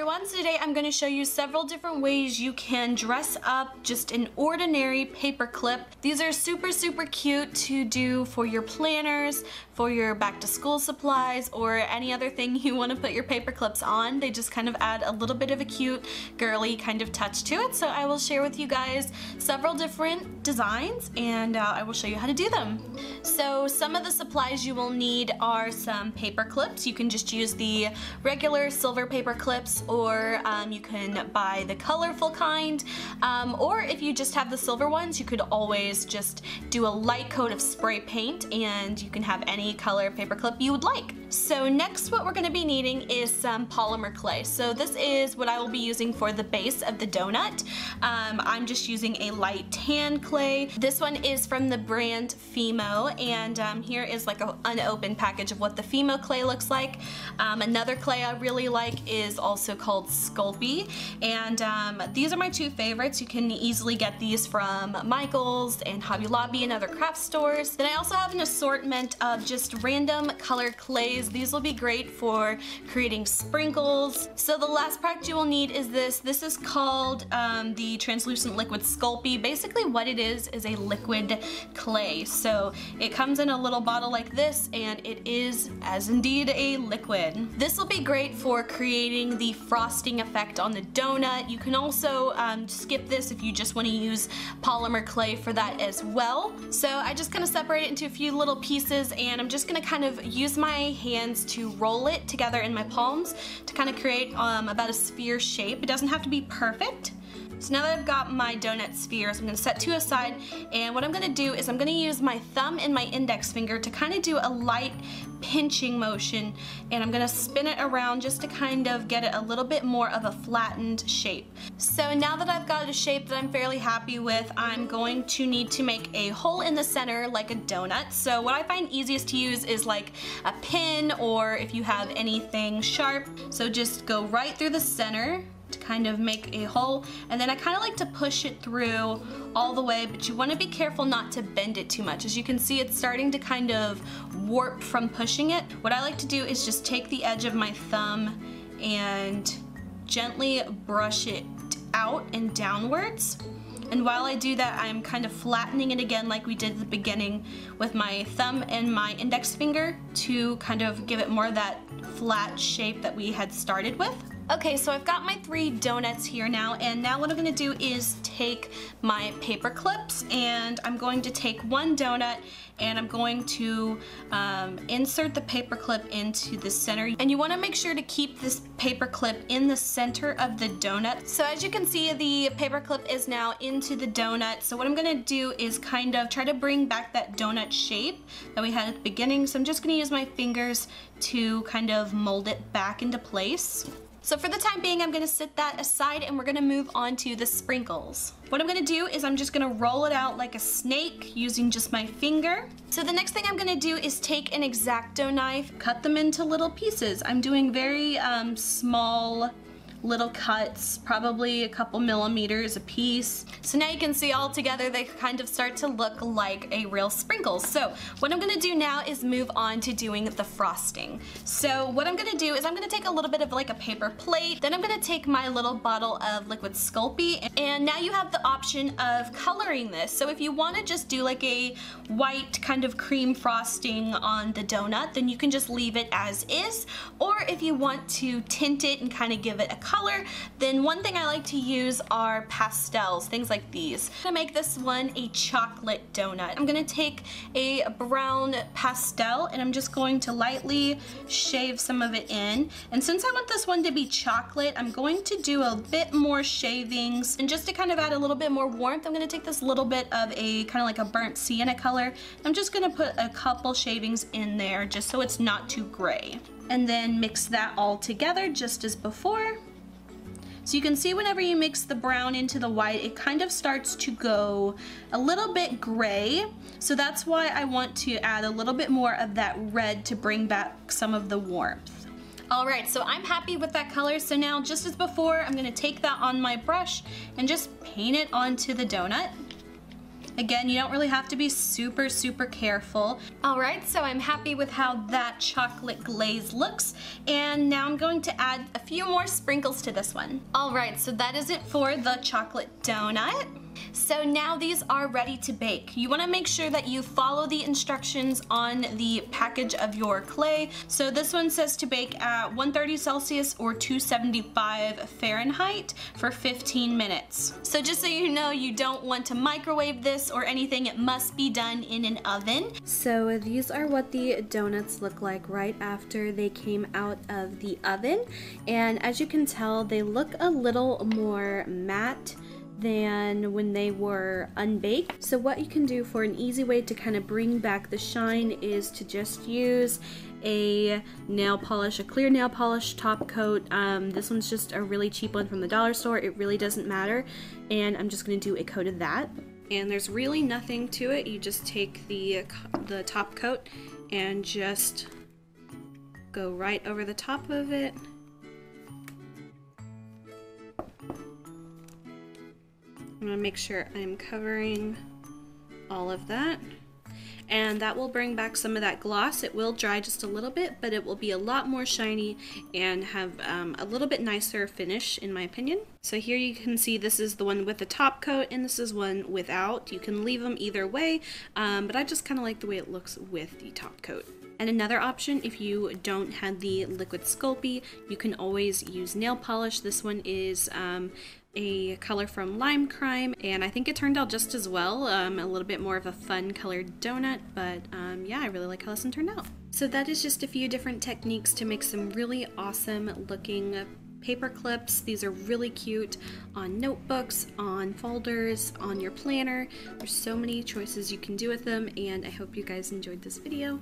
everyone, so today I'm going to show you several different ways you can dress up just an ordinary paper clip. These are super cute to do for your planners, for your back to school supplies, or any other thing you want to put your paper clips on. They just kind of add a little bit of a cute girly kind of touch to it, so I will share with you guys several different designs and I will show you how to do them. So some of the supplies you will need are some paper clips. You can just use the regular silver paper clips, or you can buy the colorful kind, or if you just have the silver ones, you could always just do a light coat of spray paint and you can have any color paper clip you would like. So next what we're going to be needing is some polymer clay. So this is what I will be using for the base of the donut. I'm just using a light tan clay. This one is from the brand Fimo, and here is like an unopened package of what the Fimo clay looks like. Another clay I really like is also called Sculpey, and these are my two favorites. You can easily get these from Michael's and Hobby Lobby and other craft stores. Then I also have an assortment of just random colored clays. These will be great for creating sprinkles. So the last product you will need is this. This is called the translucent liquid Sculpey. Basically what it is a liquid clay. So it comes in a little bottle like this, and it is as indeed a liquid. This will be great for creating the frosting effect on the donut. You can also skip this if you just want to use polymer clay for that as well. So I just kind of separate it into a few little pieces, and I'm just going to kind of use my hands to roll it together in my palms to kind of create about a sphere shape. It doesn't have to be perfect. So now that I've got my donut spheres, I'm going to set two aside, and what I'm going to do is I'm going to use my thumb and my index finger to kind of do a light pinching motion, and I'm going to spin it around just to kind of get it a little bit more of a flattened shape. So now that I've got a shape that I'm fairly happy with, I'm going to need to make a hole in the center like a donut. So what I find easiest to use is like a pin, or if you have anything sharp. So just go right through the center to kind of make a hole, and then I kind of like to push it through all the way, but you want to be careful not to bend it too much. As you can see, it's starting to kind of warp from pushing it. What I like to do is just take the edge of my thumb and gently brush it out and downwards. And while I do that, I'm kind of flattening it again like we did at the beginning with my thumb and my index finger to kind of give it more of that flat shape that we had started with. Okay, so I've got my three donuts here now, and now what I'm going to do is take my paper clips, and I'm going to take one donut and I'm going to insert the paper clip into the center. And you want to make sure to keep this paper clip in the center of the donut. So as you can see, the paper clip is now into the donut. So what I'm going to do is kind of try to bring back that donut shape that we had at the beginning. So I'm just going to use my fingers to kind of mold it back into place. So for the time being, I'm going to set that aside, and we're going to move on to the sprinkles. What I'm going to do is I'm just going to roll it out like a snake using just my finger. So the next thing I'm going to do is take an X-Acto knife, cut them into little pieces. I'm doing very small little cuts, probably a couple millimeters a piece. So now you can see all together they kind of start to look like a real sprinkle. So what I'm gonna do now is move on to doing the frosting. So what I'm gonna do is I'm gonna take a little bit of like a paper plate, then I'm gonna take my little bottle of liquid Sculpey, and now you have the option of coloring this. So if you wanna just do like a white kind of cream frosting on the donut, then you can just leave it as is, or if you want to tint it and kind of give it a color, then one thing I like to use are pastels, things like these. I'm gonna make this one a chocolate donut. I'm gonna take a brown pastel and I'm just going to lightly shave some of it in. And since I want this one to be chocolate, I'm going to do a bit more shavings. And just to kind of add a little bit more warmth, I'm gonna take this little bit of a kind of like a burnt sienna color. I'm just gonna put a couple shavings in there just so it's not too gray. And then mix that all together just as before. So you can see whenever you mix the brown into the white, it kind of starts to go a little bit gray. So that's why I want to add a little bit more of that red to bring back some of the warmth. Alright, so I'm happy with that color. So now, just as before, I'm going to take that on my brush and just paint it onto the donut. Again, you don't really have to be super careful. All right, so I'm happy with how that chocolate glaze looks, and now I'm going to add a few more sprinkles to this one. All right, so that is it for the chocolate donut. So now these are ready to bake. You want to make sure that you follow the instructions on the package of your clay. So this one says to bake at 130 Celsius or 275 Fahrenheit for 15 minutes. So just so you know, you don't want to microwave this or anything. It must be done in an oven. So these are what the donuts look like right after they came out of the oven. And as you can tell, they look a little more matte than when they were unbaked. So what you can do for an easy way to kind of bring back the shine is to just use a nail polish, a clear nail polish top coat. This one's just a really cheap one from the dollar store. It really doesn't matter. And I'm just going to do a coat of that. And there's really nothing to it. You just take the top coat and just go right over the top of it. I'm going to make sure I'm covering all of that, and that will bring back some of that gloss. It will dry just a little bit, but it will be a lot more shiny and have a little bit nicer finish, in my opinion. So here you can see this is the one with the top coat and this is one without. You can leave them either way, but I just kind of like the way it looks with the top coat. And another option, if you don't have the liquid Sculpey, you can always use nail polish. This one is a color from Lime Crime, and I think it turned out just as well. A little bit more of a fun colored donut, but yeah, I really like how this one turned out. So that is just a few different techniques to make some really awesome looking paper clips. These are really cute on notebooks, on folders, on your planner. There's so many choices you can do with them, and I hope you guys enjoyed this video.